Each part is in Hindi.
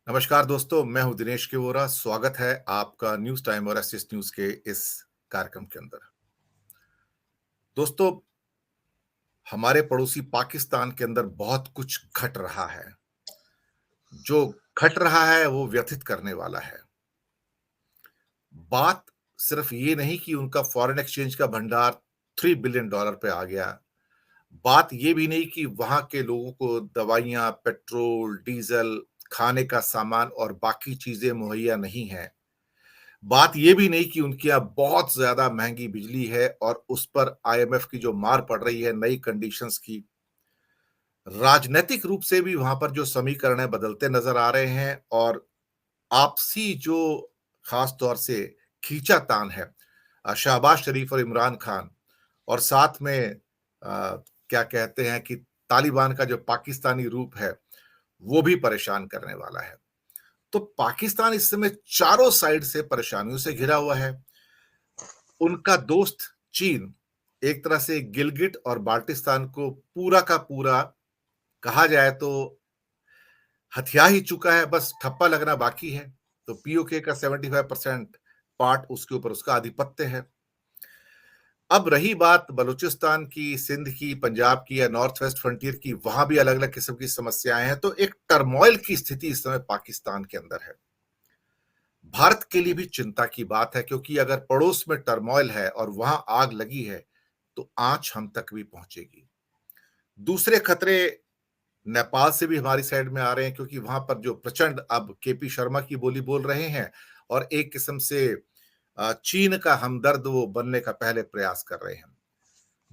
नमस्कार दोस्तों, मैं हूं दिनेश के वोरा। स्वागत है आपका न्यूज टाइम और एसएस न्यूज के इस कार्यक्रम के अंदर। दोस्तों, हमारे पड़ोसी पाकिस्तान के अंदर बहुत कुछ घट रहा है। जो घट रहा है वो व्यथित करने वाला है। बात सिर्फ ये नहीं कि उनका फॉरेन एक्सचेंज का भंडार $3 बिलियन पे आ गया। बात ये भी नहीं कि वहां के लोगों को दवाइयां, पेट्रोल, डीजल, खाने का सामान और बाकी चीजें मुहैया नहीं है। बात ये भी नहीं कि उनके यहाँ बहुत ज्यादा महंगी बिजली है और उस पर आईएमएफ की जो मार पड़ रही है नई कंडीशंस की। राजनीतिक रूप से भी वहां पर जो समीकरण है बदलते नजर आ रहे हैं और आपसी जो खास तौर से खींचातान है शहबाज शरीफ और इमरान खान और साथ में क्या कहते हैं कि तालिबान का जो पाकिस्तानी रूप है वो भी परेशान करने वाला है। तो पाकिस्तान इस समय चारों साइड से परेशानियों से घिरा हुआ है। उनका दोस्त चीन एक तरह से गिलगिट और बाल्टिस्तान को पूरा का पूरा कहा जाए तो हथिया ही चुका है, बस ठप्पा लगना बाकी है। तो पीओके का 75% पार्ट उसके ऊपर उसका आधिपत्य है। अब रही बात बलूचिस्तान की, सिंध की, पंजाब की या नॉर्थ वेस्ट फ्रंटियर की, वहां भी अलग अलग किस्म की समस्याएं हैं। तो एक टर्मोइल की स्थिति इस समय पाकिस्तान के अंदर है। भारत के लिए भी चिंता की बात है, क्योंकि अगर पड़ोस में टर्मोइल है और वहां आग लगी है तो आंच हम तक भी पहुंचेगी। दूसरे खतरे नेपाल से भी हमारी साइड में आ रहे हैं, क्योंकि वहां पर जो प्रचंड अब केपी शर्मा की बोली बोल रहे हैं और एक किस्म से चीन का हमदर्द वो बनने का पहले प्रयास कर रहे हैं।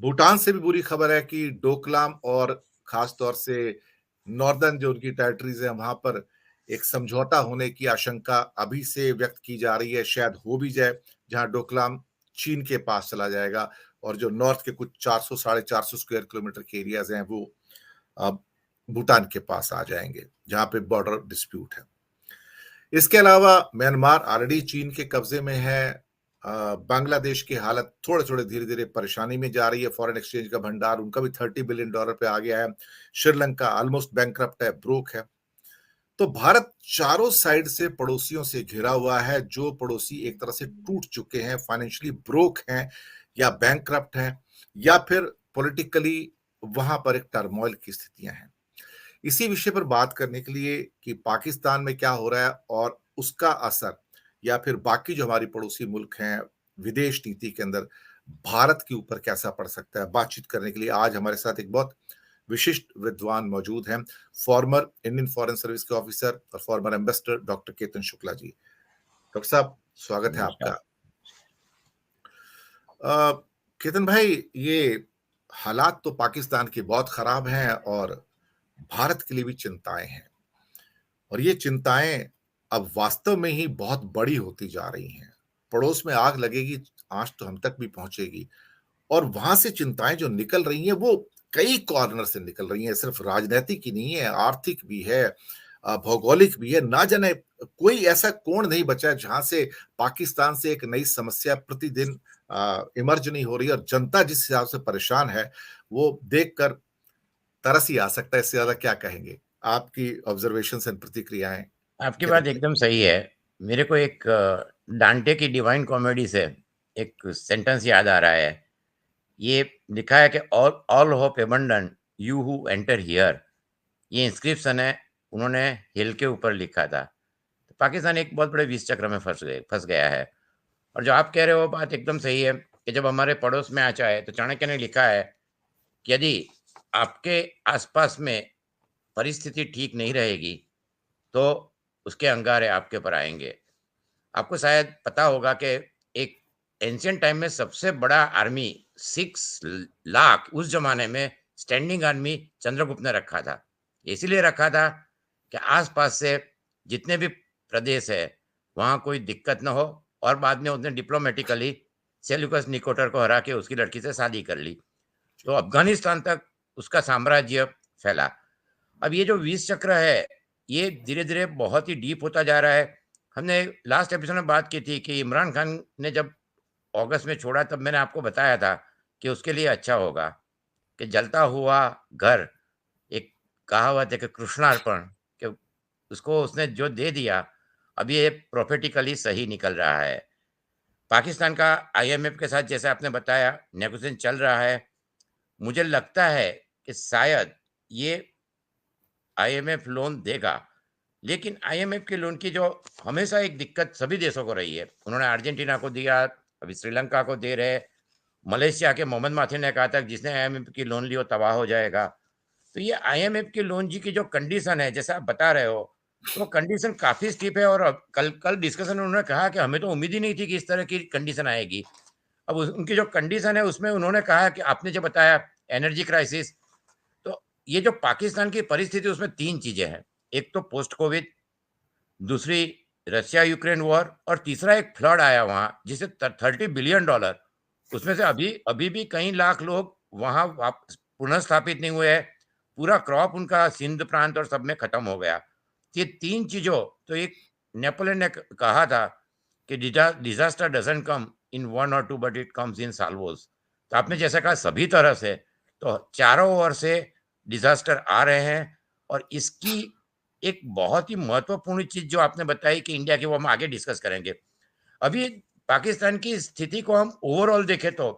भूटान से भी बुरी खबर है कि डोकलाम और खास तौर से नॉर्दर्न जो उनकी टेरिटरीज है वहां पर एक समझौता होने की आशंका अभी से व्यक्त की जा रही है, शायद हो भी जाए, जहां डोकलाम चीन के पास चला जाएगा और जो नॉर्थ के कुछ 400 साढ़े 400 स्क्वायर किलोमीटर के एरियाज हैं वो अब भूटान के पास आ जाएंगे, जहां पे बॉर्डर डिस्प्यूट है। इसके अलावा म्यांमार ऑलरेडी चीन के कब्जे में है। बांग्लादेश की हालत थोड़े थोड़े धीरे धीरे परेशानी में जा रही है। फॉरेन एक्सचेंज का भंडार उनका भी $30 बिलियन पे आ गया है। श्रीलंका ऑलमोस्ट बैंकक्रप्ट है, ब्रोक है। तो भारत चारों साइड से पड़ोसियों से घिरा हुआ है। जो पड़ोसी एक तरह से टूट चुके हैं, फाइनेंशियली ब्रोक हैं या बैंकक्रप्ट हैं या फिर पॉलिटिकली वहां पर एक टर्मोइल की स्थितियां हैं। इसी विषय पर बात करने के लिए कि पाकिस्तान में क्या हो रहा है और उसका असर या फिर बाकी जो हमारी पड़ोसी मुल्क हैं विदेश नीति के अंदर भारत के ऊपर कैसा पड़ सकता है, बातचीत करने के लिए आज हमारे साथ एक बहुत विशिष्ट विद्वान मौजूद हैं। फॉर्मर इंडियन फॉरेन सर्विस के ऑफिसर और former ambassador doctor Ketan Shukla ji. Doctor साहब, स्वागत है नमस्कार। आपका। केतन भाई, ये हालात तो पाकिस्तान के बहुत खराब हैं और भारत के लिए भी चिंताएं हैं और ये चिंताएं अब वास्तव में ही बहुत बड़ी होती जा रही हैं। पड़ोस में आग लगेगी, आंच तो हम तक भी पहुंचेगी और वहां से चिंताएं जो निकल रही हैं वो कई कॉर्नर से निकल रही हैं। सिर्फ राजनीतिक ही नहीं है, आर्थिक भी है, भौगोलिक भी है। ना जाने कोई ऐसा कोण नहीं बचा है जहां से पाकिस्तान से एक नई समस्या प्रतिदिन इमर्ज नहीं हो रही और जनता जिस हिसाब से परेशान है वो देखकर तरस ही आ सकता है। इससे ज्यादा क्या कहेंगे? आपकी ऑब्जर्वेशन एंड प्रतिक्रियाएं आपकी केतन बात भाई। एकदम सही है। मेरे को एक डांटे की डिवाइन कॉमेडी से एक सेंटेंस याद आ रहा है। ये लिखा है कि all all hope abandon you who enter here. ये इंस्क्रिप्शन है, उन्होंने हिल के ऊपर लिखा था। तो पाकिस्तान एक बहुत बड़े विष चक्र में फंस गया है। और जो आप कह रहे हो बात एकदम सही है कि जब हमारे पड़ोस में आचा है तो चाणक्य ने लिखा है कि यदि आपके आसपास में परिस्थिति ठीक नहीं रहेगी तो उसके अंगारे आपके पर आएंगे। आपको शायद पता होगा कि एक एंशियंट टाइम में सबसे बड़ा आर्मी 6 लाख उस जमाने में स्टैंडिंग आर्मी चंद्रगुप्त ने रखा था। इसीलिए रखा था कि आसपास से जितने भी प्रदेश है वहाँ कोई दिक्कत न हो। और बाद में उसने डिप्लोमेटिकली सेल्यूकस निकोटर को हरा के उसकी लड़की से शादी कर ली, तो अफगानिस्तान तक उसका साम्राज्य फैला। अब ये जो विष चक्र है ये धीरे धीरे बहुत ही डीप होता जा रहा है। हमने लास्ट एपिसोड में बात की थी कि इमरान खान ने जब अगस्त में छोड़ा तब मैंने आपको बताया था कि उसके लिए अच्छा होगा कि जलता हुआ घर, एक कहावत है कि कृष्णार्पण, कि उसको उसने जो दे दिया, अब ये प्रोफेटिकली सही निकल रहा है। पाकिस्तान का आईएमएफ के साथ जैसे आपने बताया नेगोशिएशन चल रहा है। मुझे लगता है कि शायद ये आईएमएफ लोन देगा, लेकिन आईएमएफ के लोन की जो हमेशा एक दिक्कत सभी देशों को रही है, उन्होंने अर्जेंटीना को दिया, अभी श्रीलंका को दे रहे, मलेशिया के मोहम्मद माथी ने कहा था जिसने आईएमएफ की लोन ली वो तबाह हो जाएगा। तो ये आईएमएफ के लोन जी की जो कंडीशन है, जैसे आप बता रहे हो, तो कंडीशन काफ़ी स्टीप है और अब कल कल डिस्कशन में उन्होंने कहा कि हमें तो उम्मीद ही नहीं थी कि इस तरह की कंडीशन आएगी। अब उनकी जो कंडीशन है उसमें उन्होंने कहा कि आपने जो बताया एनर्जी क्राइसिस, तो ये जो पाकिस्तान की परिस्थिति उसमें 3 चीज़ें हैं। एक तो पोस्ट कोविड, दूसरी रशिया यूक्रेन वॉर और तीसरा एक फ्लड आया वहाँ जिससे 30 बिलियन डॉलर, उसमें से अभी अभी भी कई लाख लोग वहाँ पुनः स्थापित नहीं हुए हैं। पूरा क्रॉप उनका सिंध प्रांत और सब में खत्म हो गया। ये 3 चीज़ों, तो एक नेपोलियन ने कहा था कि डिजास्टर डजंट कम इन 1 और 2 बट इट कम्स इन साल्वोस। तो आपने जैसा कहा सभी तरह से, तो चारों ओर से डिजास्टर आ रहे हैं और इसकी एक बहुत ही महत्वपूर्ण चीज़ जो आपने बताई कि इंडिया की, वो हम आगे डिस्कस करेंगे। अभी पाकिस्तान की स्थिति को हम ओवरऑल देखें तो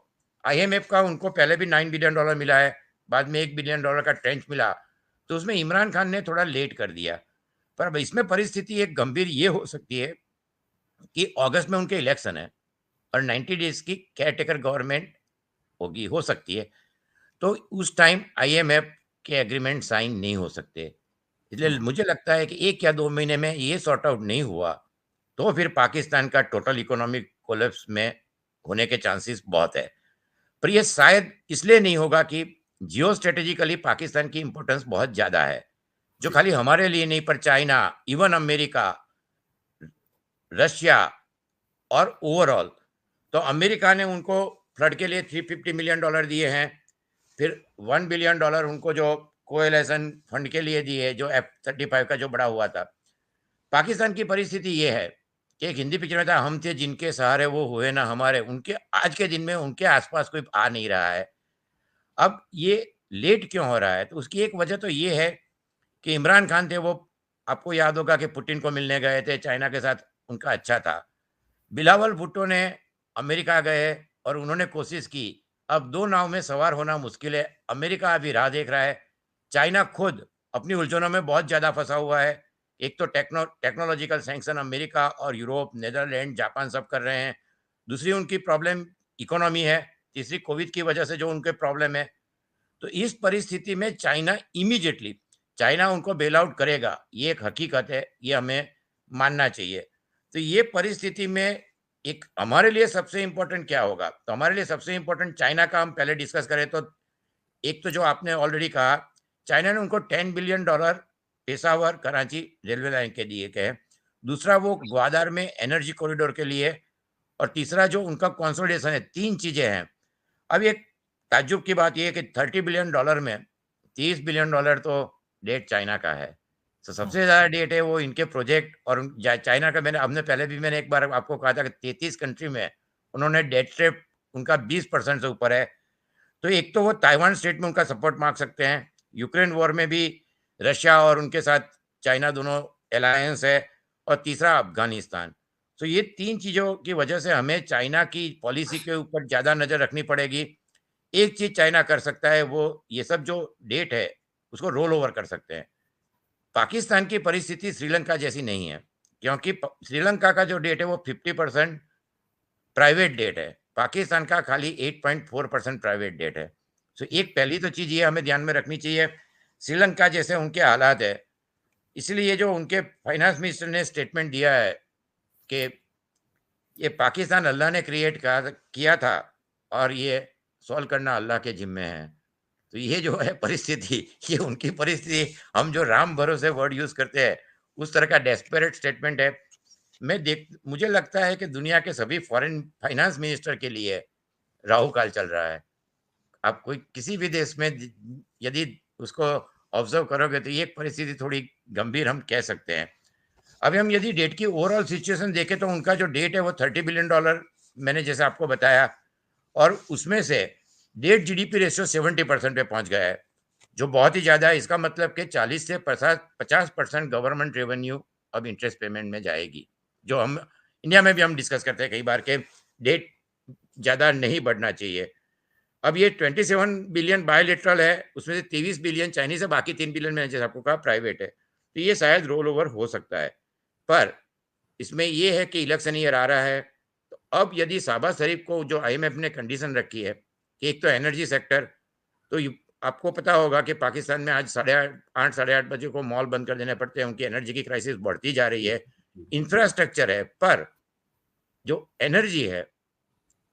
आईएमएफ का उनको पहले भी $9 बिलियन मिला है, बाद में $1 बिलियन का ट्रेंच मिला, तो उसमें इमरान खान ने थोड़ा लेट कर दिया। पर अब इसमें परिस्थिति एक गंभीर ये हो सकती है कि अगस्त में उनके इलेक्शन है और 90 डेज़ की केयरटेकर गवर्नमेंट होगी, हो सकती है। तो उस टाइम आईएमएफ के एग्रीमेंट साइन नहीं हो सकते। इसलिए हुँ। मुझे लगता है कि 1 या 2 महीने में ये सॉर्ट आउट नहीं हुआ, तो फिर पाकिस्तान का टोटल इकोनॉमिक कोलैप्स में होने के चांसेस बहुत है। पर ये शायद इसलिए नहीं होगा कि जियो स्ट्रैटेजिकली पाकिस्तान की इम्पोर्टेंस बहुत ज़्यादा है, जो जी। खाली हमारे लिए नहीं पर चाइना, इवन अमेरिका, रशिया और ओवरऑल। तो अमेरिका ने उनको फ्लड के लिए $350 मिलियन दिए हैं, फिर $1 बिलियन उनको जो कोएलिशन फंड के लिए दिए, जो F-35 का जो बड़ा हुआ था। पाकिस्तान की परिस्थिति ये है कि एक हिंदी पिक्चर में था, हम थे जिनके सहारे वो हुए ना हमारे, उनके आज के दिन में उनके आस-पास कोई आ नहीं रहा है। अब ये लेट क्यों हो रहा है? तो उसकी एक वजह तो ये है कि इमरान खान थे, वो आपको याद होगा कि पुतिन को मिलने गए थे, चाइना के साथ उनका अच्छा था। बिलावल भुट्टो ने अमेरिका गए और उन्होंने कोशिश की। अब 2 नाव में सवार होना मुश्किल है। अमेरिका अभी राह देख रहा है। चाइना खुद अपनी उलझनों में बहुत ज़्यादा फँसा हुआ है। एक तो टेक्नोलॉजिकल सैंक्शन अमेरिका और यूरोप, नीदरलैंड, जापान सब कर रहे हैं। दूसरी उनकी प्रॉब्लम इकोनॉमी है। तीसरी कोविड की वजह से जो उनके प्रॉब्लम है। तो इस परिस्थिति में चाइना उनको बेल आउट करेगा, ये एक हकीकत है, ये हमें मानना चाहिए। तो ये परिस्थिति में एक हमारे लिए सबसे इम्पोर्टेंट क्या होगा? तो हमारे लिए सबसे इम्पोर्टेंट चाइना का हम पहले डिस्कस करें तो एक तो जो आपने ऑलरेडी कहा, चाइना ने उनको $10 billion Peshawar, Karachi railway line के दिए गए हैं। दूसरा वो ग्वादर में एनर्जी कॉरिडोर के लिए और तीसरा जो उनका कंसोलिडेशन है, 3 चीज़ें हैं। अब एक ताज्जुब की बात ये है कि $30 बिलियन में $30 बिलियन तो डेट चाइना का है। तो हुँ। सबसे ज़्यादा डेट है वो इनके प्रोजेक्ट और चाइना का। हमने पहले भी मैंने एक बार आपको कहा था कि 33 कंट्री में उन्होंने डेट ट्रैप उनका 20% से ऊपर है। तो एक तो वो ताइवान स्टेट में उनका सपोर्ट माँग सकते हैं। यूक्रेन वॉर में भी रशिया और उनके साथ चाइना दोनों अलायंस है और तीसरा अफ़गानिस्तान। तो ये 3 चीज़ों की वजह से हमें चाइना की पॉलिसी के ऊपर ज़्यादा नज़र रखनी पड़ेगी। एक चीज़ चाइना कर सकता है, वो ये सब जो डेट है उसको रोल ओवर कर सकते हैं। पाकिस्तान की परिस्थिति श्रीलंका जैसी नहीं है, क्योंकि श्रीलंका का जो डेट है वो 50% प्राइवेट डेट है। पाकिस्तान का खाली 8.4% प्राइवेट डेट है। तो एक पहली तो चीज़ ये हमें ध्यान में रखनी चाहिए, श्रीलंका जैसे उनके हालात है, इसलिए जो उनके फाइनेंस मिनिस्टर ने स्टेटमेंट दिया है कि ये पाकिस्तान अल्लाह ने क्रिएट किया था और ये सॉल्व करना अल्लाह के ज़िम्मे है। तो ये जो है परिस्थिति, ये उनकी परिस्थिति, हम जो राम भरोसे वर्ड यूज़ करते हैं, उस तरह का डेस्परेट स्टेटमेंट है। मुझे लगता है कि दुनिया के सभी फॉरेन फाइनेंस मिनिस्टर के लिए राहु काल चल रहा है। आप कोई किसी भी देश में यदि उसको ऑब्जर्व करोगे तो ये परिस्थिति थोड़ी गंभीर हम कह सकते हैं। अभी हम यदि डेट की ओवरऑल सिचुएशन देखें तो उनका जो डेट है वो $30 बिलियन मैंने जैसे आपको बताया, और उसमें से डेट जीडीपी रेशियो 70% पे पहुंच गया है। जो बहुत ही ज़्यादा है। इसका मतलब कि 40 से 50% गवर्नमेंट रेवेन्यू अब इंटरेस्ट पेमेंट में जाएगी, जो हम इंडिया में भी हम डिस्कस करते हैं कई बार के डेट ज़्यादा नहीं बढ़ना चाहिए। अब ये 27 बिलियन बायलैटरल है, उसमें से 23 बिलियन चाइनीज़ है, बाकी 3 बिलियन मैंने जैसे आपको कहा प्राइवेट है। तो ये शायद रोल ओवर हो सकता है। पर इसमें ये है कि इलेक्शन ईयर आ रहा है, तो अब यदि शाहबाज शरीफ को जो आईएमएफ ने कंडीशन रखी है कि एक तो एनर्जी सेक्टर, तो आपको पता होगा कि पाकिस्तान में आज 8:30 साढ़े 8 बजे को मॉल बंद कर देने पड़ते हैं, उनकी एनर्जी की क्राइसिस बढ़ती जा रही जी, है। जी, इंफ्रास्ट्रक्चर है, पर जो एनर्जी है,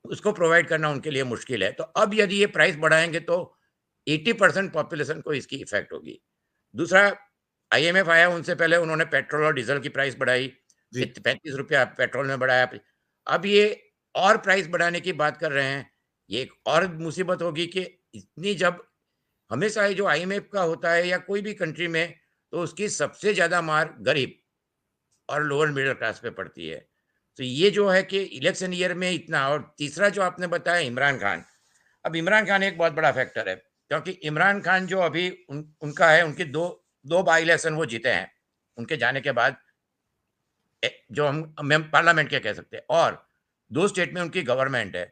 उसको प्रोवाइड करना उनके लिए मुश्किल है। तो अब यदि ये प्राइस बढ़ाएँगे तो 80% पॉपुलेशन को इसकी इफ़ेक्ट होगी। दूसरा, आईएमएफ आया उनसे पहले उन्होंने पेट्रोल और डीज़ल की प्राइस बढ़ाई, जी, फिर ₹35 पेट्रोल में बढ़ाया। अब ये और प्राइस बढ़ाने की बात कर रहे हैं। ये एक और मुसीबत होगी कि इतनी जब हमेशा ये जो आईएमएफ का होता है या कोई भी कंट्री में, तो उसकी सबसे ज़्यादा मार गरीब और लोअर मिडल क्लास पे पड़ती है। तो ये जो है कि इलेक्शन ईयर में इतना, और तीसरा जो आपने बताया इमरान खान। अब इमरान खान एक बहुत बड़ा फैक्टर है, क्योंकि इमरान खान जो अभी उनका है, उनके 2 बाई इलेक्शन वो जीते हैं, उनके जाने के बाद जो हम पार्लियामेंट के कह सकते हैं, और 2 स्टेट में उनकी गवर्नमेंट है।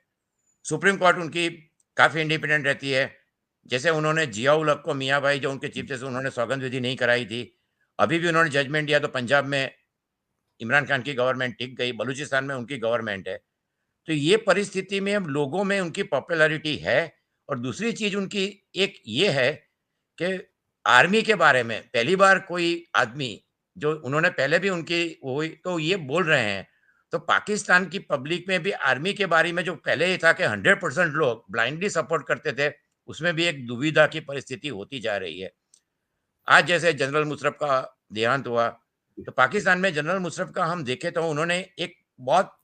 सुप्रीम कोर्ट उनकी काफ़ी इंडिपेंडेंट रहती है। जैसे उन्होंने जियाउल हक को, मियाँ भाई जो उनके चीफ जस्टिस, उन्होंने सौगंध विधि नहीं कराई थी। अभी भी उन्होंने जजमेंट दिया तो पंजाब में इमरान खान की गवर्नमेंट टिक गई, बलूचिस्तान में उनकी गवर्नमेंट है। तो ये परिस्थिति में अब लोगों में उनकी पॉपुलैरिटी है, और दूसरी चीज़ उनकी एक ये है कि आर्मी के बारे में पहली बार कोई आदमी, जो उन्होंने पहले भी उनकी वो हुई, तो ये बोल रहे हैं। तो पाकिस्तान की पब्लिक में भी आर्मी के बारे में जो पहले ये था कि 100% लोग ब्लाइंडली सपोर्ट करते थे, उसमें भी एक दुविधा की परिस्थिति होती जा रही है। आज जैसे जनरल मुशर्रफ का देहांत हुआ, जी, तो पाकिस्तान में जनरल मुशर्रफ का हम देखें तो उन्होंने एक बहुत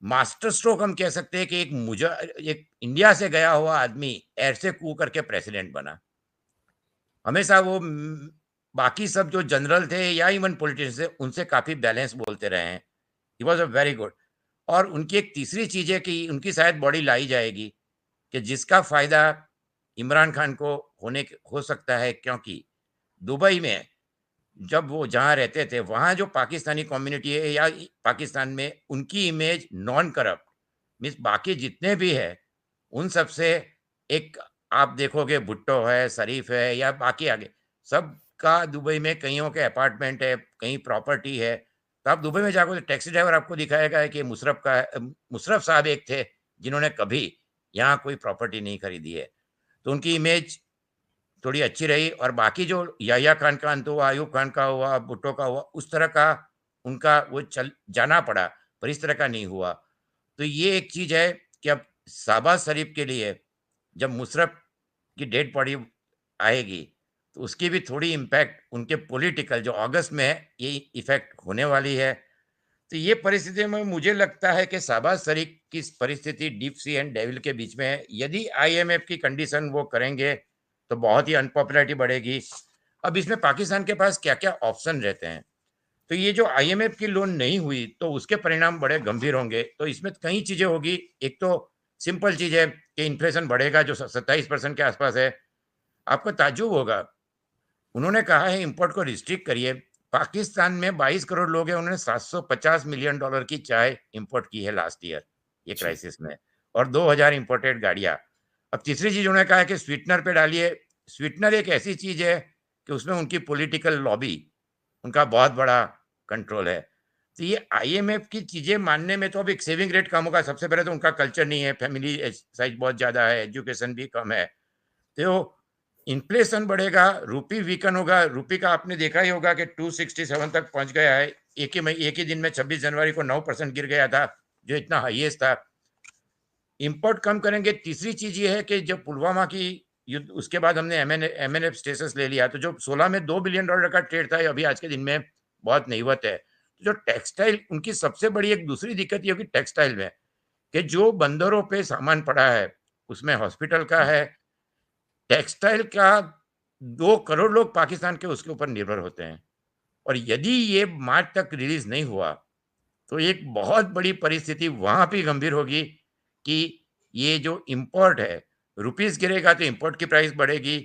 मास्टर स्ट्रोक हम कह सकते हैं कि एक इंडिया से गया हुआ आदमी एयर से कूद करके प्रेसिडेंट बना। हमेशा वो बाकी सब जो जनरल थे या इवन पॉलिटिशियंस थे, उनसे काफ़ी बैलेंस बोलते रहे हैं। He was a very good. और उनकी एक तीसरी चीज़ है कि उनकी शायद बॉडी लाई जाएगी, कि जिसका फ़ायदा इमरान खान को हो सकता है, क्योंकि दुबई में जब वो जहाँ रहते थे, वहाँ जो पाकिस्तानी कम्युनिटी है या पाकिस्तान में, उनकी इमेज नॉन करप्ट मीन्स बाकी जितने भी हैं, उन सब से एक, आप देखोगे भुट्टो है, शरीफ है या बाकी आगे, सबका दुबई में कइयों के अपार्टमेंट है, कहीं प्रॉपर्टी है। तो आप दुबई में जाओगे तो टैक्सी ड्राइवर आपको दिखाएगा कि मुशर्रफ का मुशर्रफ साहब एक थे, जिन्होंने कभी यहाँ कोई प्रॉपर्टी नहीं खरीदी है। तो उनकी इमेज थोड़ी अच्छी रही, और बाकी जो याह्या खान का अंत हुआ, अयूब खान का हुआ, भुट्टो का हुआ, उस तरह का उनका वो चल जाना पड़ा, पर इस तरह का नहीं हुआ। तो ये एक चीज़ है कि अब शहबाज शरीफ के लिए जब मुशर्रफ की डेड बॉडी आएगी, तो उसकी भी थोड़ी इम्पैक्ट उनके पॉलिटिकल जो अगस्त में है, ये इफ़ेक्ट होने वाली है। तो ये परिस्थिति में मुझे लगता है कि शहबाज शरीफ की परिस्थिति डीप सी एंड डेविल के बीच में है। यदि आईएमएफ की कंडीशन वो करेंगे, तो बहुत ही अनपॉपुलैरिटी बढ़ेगी। अब इसमें पाकिस्तान के पास क्या-क्या ऑप्शन रहते हैं। तो ये जो आईएमएफ की लोन नहीं हुई, तो उसके परिणाम बड़े गंभीर होंगे। तो इसमें कई चीज़ें होगी। एक तो सिंपल चीज़ है कि इन्फ्लेशन बढ़ेगा, जो 27% के आसपास है। आपको ताज्जुब होगा, उन्होंने कहा है इम्पोर्ट को रिस्ट्रिक्ट करिए। पाकिस्तान में 22 करोड़ लोग हैं, उन्होंने $750 मिलियन की चाय इम्पोर्ट की है लास्ट ईयर, ये जी, क्राइसिस में, और 2000 इम्पोर्टेड गाड़ियाँ। अब तीसरी चीज़ उन्होंने कहा है कि स्वीटनर पे डालिए। स्वीटनर एक ऐसी चीज़ है कि उसमें उनकी पॉलिटिकल लॉबी, उनका बहुत बड़ा कंट्रोल है। तो ये आईएमएफ की चीज़ें मानने में तो अब एक सेविंग रेट कम होगा। सबसे पहले तो उनका कल्चर नहीं है, फैमिली साइज़ बहुत ज़्यादा है, एजुकेशन भी कम है। तो इन्फ्लेशन बढ़ेगा, रूपी वीकन होगा। रूपी का आपने देखा ही होगा कि 267 तक पहुँच गया है। एक ही दिन में 26 जनवरी को 9% गिर गया था, जो इतना हाईएस्ट था। इम्पोर्ट कम करेंगे। तीसरी चीज़ ये है कि जब पुलवामा की युद्ध, उसके बाद हमने एमएनएफ स्टेटस ले लिया, तो जो 16 में $2 बिलियन का ट्रेड था, ये अभी आज के दिन में बहुत नहीवत है। तो जो टेक्सटाइल, उनकी सबसे बड़ी एक दूसरी दिक्कत ये होगी टेक्सटाइल में, कि जो बंदरों पे सामान पड़ा है, उसमें हॉस्पिटल का हुँ, है, टेक्सटाइल का 2 करोड़ लोग पाकिस्तान के उसके ऊपर निर्भर होते हैं, और यदि ये मार्च तक रिलीज़ नहीं हुआ, तो एक बहुत बड़ी परिस्थिति वहाँ पे गंभीर होगी कि ये जो इम्पोर्ट है, रुपीज़ गिरेगा तो इम्पोर्ट की प्राइस बढ़ेगी,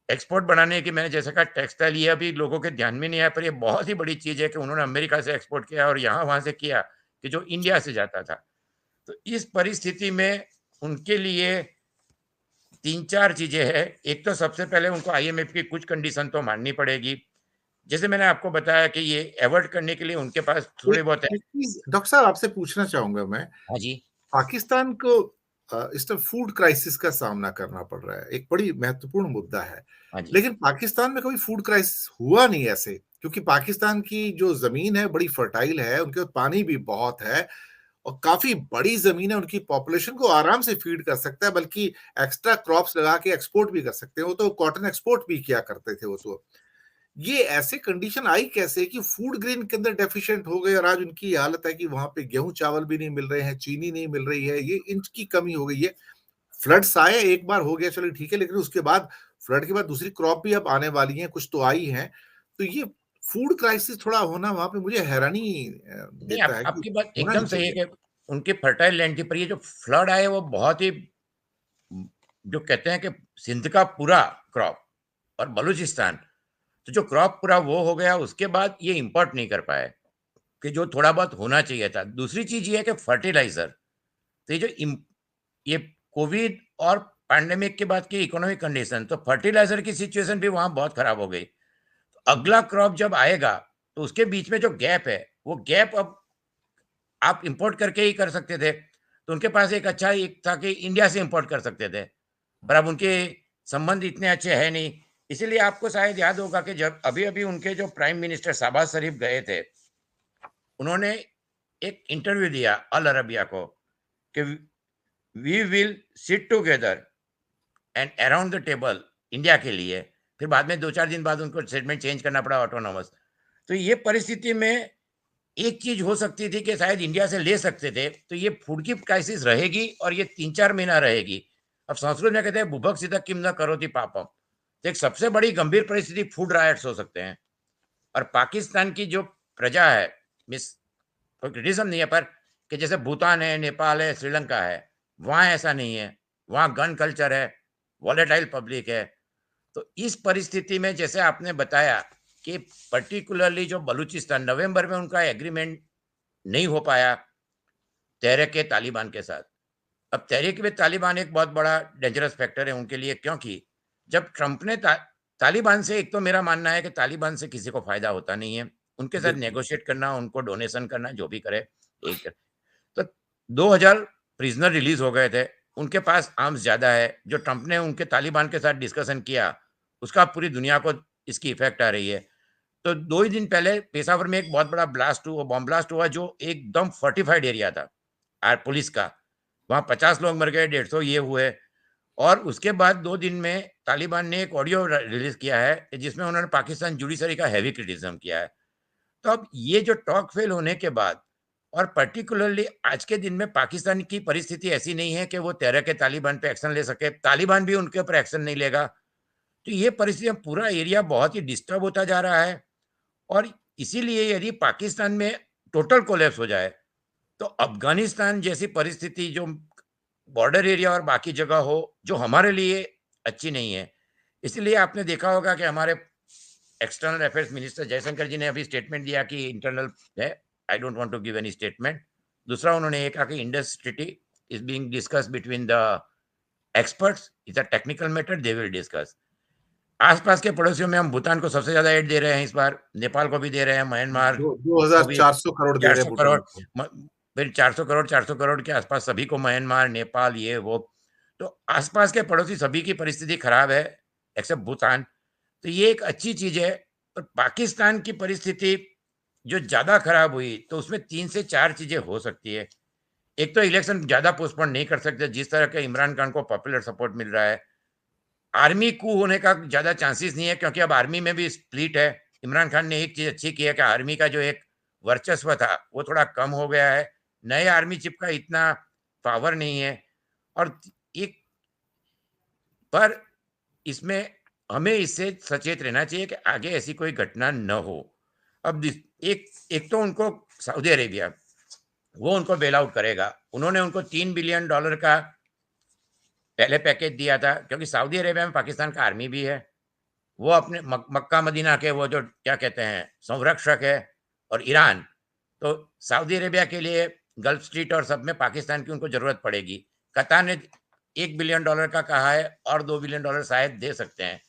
एक्सपोर्ट बढ़ाने की, मैंने जैसे कहा टेक्सटाइल, ये अभी लोगों के ध्यान में नहीं आया, पर ये बहुत ही बड़ी चीज़ है कि उन्होंने अमेरिका से एक्सपोर्ट किया और यहाँ-वहाँ से किया, कि जो इंडिया से जाता था। तो इस परिस्थिति में उनके लिए 3-4 चीज़ें हैं। एक तो सबसे पहले उनको आईएमएफ की कुछ कंडीशन तो माननी पड़ेगी। जैसे मैंने आपको बताया कि ये अवॉइड करने के लिए उनके पास थोड़े एक बहुत है। एक चीज़ डॉक्टर साहब आपसे पूछना चाहूँगा मैं, हाँ जी, पाकिस्तान को इस टाइम फूड क्राइसिस का सामना करना पड़ रहा है, एक बड़ी महत्वपूर्ण मुद्दा है। हाँ जी। लेकिन पाकिस्तान में कभी फूड क्राइसिस हुआ नहीं ऐसे, क्योंकि पाकिस्तान की जो ज़मीन है बड़ी फर्टाइल है, उनके पास पानी भी बहुत है और काफ़ी बड़ी ज़मीन है, उनकी पॉपुलेशन को आराम से फीड कर सकता है, बल्कि एक्स्ट्रा क्रॉप्स लगा के एक्सपोर्ट भी कर सकते हैं। वो तो कॉटन एक्सपोर्ट भी किया करते थे वो तो। ये ऐसे कंडीशन आई कैसे कि फूड ग्रेन के अंदर डेफिशिएंट हो गए और आज उनकी ये हालत है कि वहाँ पे गेहूँ-चावल भी नहीं मिल रहे हैं, चीनी नहीं मिल रही है, ये इनकी कमी हो गई है। फ्लड्स आए, एक बार हो गया चलो ठीक है, लेकिन उसके बाद फ्लड के बाद दूसरी क्रॉप भी अब आने वाली है, कुछ तो आई हैं। तो ये फूड क्राइसिस थोड़ा होना वहाँ पे मुझे हैरानी नहीं, देता आप है कि आपकी बात होना नहीं एकदम सही है चाहिए। कि उनकी फर्टाइल लैंड थी, पर ये जो फ्लड आए वो बहुत ही जो कहते हैं कि सिंध का पूरा क्रॉप और बलूचिस्तान, तो जो क्रॉप पूरा वो हो गया, उसके बाद ये इंपोर्ट नहीं कर पाए, कि जो थोड़ा बहुत होना चाहिए था। दूसरी चीज़ ये है कि फर्टिलाइज़र, तो ये जो ये कोविड और पैंडेमिक के बाद की इकोनॉमिक कंडीशन, तो फर्टिलाइज़र की सिचुएशन भी वहाँ बहुत खराब हो गई। तो अगला क्रॉप जब आएगा, तो उसके बीच में जो गैप है, वो गैप अब आप इंपोर्ट करके ही कर सकते थे। तो उनके पास एक अच्छा एक था कि इंडिया से इंपोर्ट कर सकते थे। पर अब उनके संबंध इतने अच्छे हैं नहीं। इसीलिए आपको शायद याद होगा कि जब अभी-अभी उनके जो प्राइम मिनिस्टर शहबाज शरीफ गए थे, उन्होंने एक इंटरव्यू दिया अल अरबिया को कि we will sit together and around the table India के लिए। फिर बाद में 2-4 दिन बाद उनको स्टेटमेंट चेंज करना पड़ा ऑटोनॉमस। तो ये परिस्थिति में एक चीज़ हो सकती थी कि शायद इंडिया से ले सकते थे, तो ये फूड की क्राइसिस रहेगी और ये 3-4 महीना रहेगी। अब संस्कृत में कहते हैं बुभक्षितः किम न करोति पापम। तो एक सबसे बड़ी गंभीर परिस्थिति फूड रायट्स हो सकते हैं। और पाकिस्तान की जो प्रजा है, मिस कोई क्रिटिसिज़्म नहीं है, पर कि जैसे भूटान है, नेपाल है, श्रीलंका है, वहाँ ऐसा नहीं है। वहाँ गन कल्चर है, वॉलेटाइल पब्लिक है। तो इस परिस्थिति में जैसे आपने बताया कि पर्टिकुलरली जो बलूचिस्तान, नवंबर में उनका एग्रीमेंट नहीं हो पाया तहरीक-ए-तालिबान के साथ। अब तहरीक-ए-तालिबान एक बहुत बड़ा डेंजरस फैक्टर है उनके लिए, क्योंकि जब ट्रंप ने तालिबान से, एक तो मेरा मानना है कि तालिबान से किसी को फ़ायदा होता नहीं है। उनके साथ बिल्कुल। नेगोशिएट करना, उनको डोनेशन करना, जो भी करे, एक तो 2000 प्रिज़नर रिलीज़ हो गए थे। उनके पास आर्म्स ज़्यादा है। जो ट्रंप ने उनके तालिबान के साथ डिस्कशन किया, उसका पूरी दुनिया को इसकी इफ़ेक्ट आ रही है। तो 2 ही दिन पहले पेशावर में एक बहुत बड़ा ब्लास्ट हुआ, बॉम्ब ब्लास्ट हुआ, जो एकदम फोर्टिफाइड एरिया था पुलिस का। वहाँ 50 लोग मर गए, 150 ये हुए। और उसके बाद 2 दिन में तालिबान ने एक ऑडियो रिलीज़ किया है, कि जिसमें उन्होंने पाकिस्तान जुडिशरी का हेवी क्रिटिसिज़्म किया है। तो अब ये जो टॉक फेल होने के बाद, और पर्टिकुलरली आज के दिन में पाकिस्तान की परिस्थिति ऐसी नहीं है कि वो तहरीक-ए-तालिबान पे एक्शन ले सके, तालिबान भी उनके ऊपर एक्शन नहीं लेगा। तो ये परिस्थितियाँ, पूरा एरिया बहुत ही डिस्टर्ब होता जा रहा है। और इसीलिए यदि पाकिस्तान में टोटल कोलैप्स हो जाए, तो अफ़गानिस्तान जैसी परिस्थिति जो बॉर्डर एरिया और बाकी जगह हो, जो हमारे लिए अच्छी नहीं है। इसलिए आपने देखा होगा कि हमारे external affairs minister Jaishankar ji ने अभी स्टेटमेंट दिया कि इंटरनल है, I don't want to give any statement. दूसरा उन्होंने ये कहा कि Indus treaty is being discussed between the experts, it's a technical matter, they will discuss. आस-पास के पड़ोसियों में हम भूटान को सबसे ज़्यादा एड दे रहे हैं इस बार, नेपाल को भी दे रहे हैं, म्यांमार दो को भी 2400 करोड़ दे रहे हैं 400 करोड़, भूटान को। म फिर 400 करोड़ के आस-पास सभी को, म्यांमार, नेपाल, ये वो। तो आस-पास के पड़ोसी सभी की परिस्थिति खराब है, एक्सेप्ट भूटान। तो ये एक अच्छी चीज़ है। और पाकिस्तान की परिस्थिति जो ज़्यादा खराब हुई, तो उसमें 3 से 4 चीज़ें हो सकती है। एक तो इलेक्शन ज़्यादा पोस्टपोन नहीं कर सकते, जिस तरह के इमरान खान को पॉपुलर सपोर्ट मिल रहा है। आर्मी कू होने का ज़्यादा चांसेस नहीं है, क्योंकि अब आर्मी में भी स्प्लिट है। इमरान खान ने एक चीज़ अच्छी की है कि आर्मी का जो एक वर्चस्व था, वो थोड़ा कम हो गया है। नए आर्मी चीफ का इतना पावर नहीं है। और एक पर इसमें हमें इससे सचेत रहना चाहिए कि आगे ऐसी कोई घटना न हो। अब एक एक तो उनको सऊदी अरेबिया, वो उनको बेल आउट करेगा। उन्होंने उनको $3 बिलियन का पहले पैकेज दिया था, क्योंकि सऊदी अरेबिया में पाकिस्तान का आर्मी भी है। वो अपने मक्का मदीना के वो जो क्या कहते हैं संरक्षक है, और ईरान, तो सऊदी अरेबिया के लिए गल्फ स्ट्रीट और सब में पाकिस्तान की उनको ज़रूरत पड़ेगी। कतार ने $1 बिलियन का कहा है और $2 बिलियन शायद दे सकते हैं।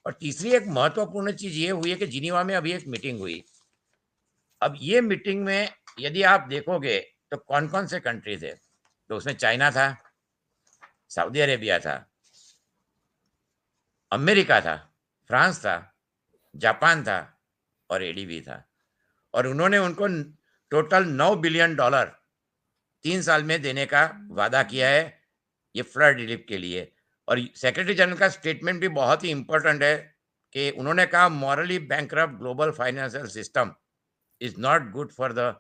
और तीसरी एक महत्वपूर्ण चीज़ ये हुई है कि जिनीवा में अभी एक मीटिंग हुई। अब ये मीटिंग में यदि आप देखोगे तो कौन-कौन से कंट्री थे? तो उसमें चाइना था, सऊदी अरेबिया था, अमेरिका था, फ्रांस था, जापान था और एडीबी था। और उन्होंने उनको टोटल $9 बिलियन 3 साल में देने का वादा किया है, ये फ्लड रिलीफ के लिए। और सेक्रेटरी जनरल का स्टेटमेंट भी बहुत ही इम्पोर्टेंट है कि उन्होंने कहा morally bankrupt global financial system is not good for the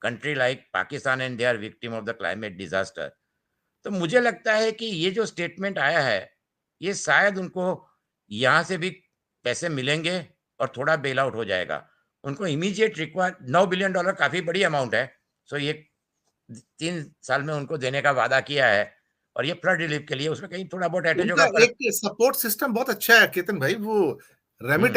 country like Pakistan and they are victim of the climate disaster. तो मुझे लगता है कि ये जो स्टेटमेंट आया है, ये शायद उनको यहाँ से भी पैसे मिलेंगे और थोड़ा बेल आउट हो जाएगा। उनको इमीडिएट रिक्वायर $9 बिलियन काफ़ी बड़ी अमाउंट है। सो ये 3 साल में उनको देने का वादा किया है, और ये फ्लड रिलीफ के लिए उसमें कहीं थोड़ा बहुत अटैच उनका होगा पर एक सपोर्ट सिस्टम बहुत अच्छा है केतन भाई, वो रेमिट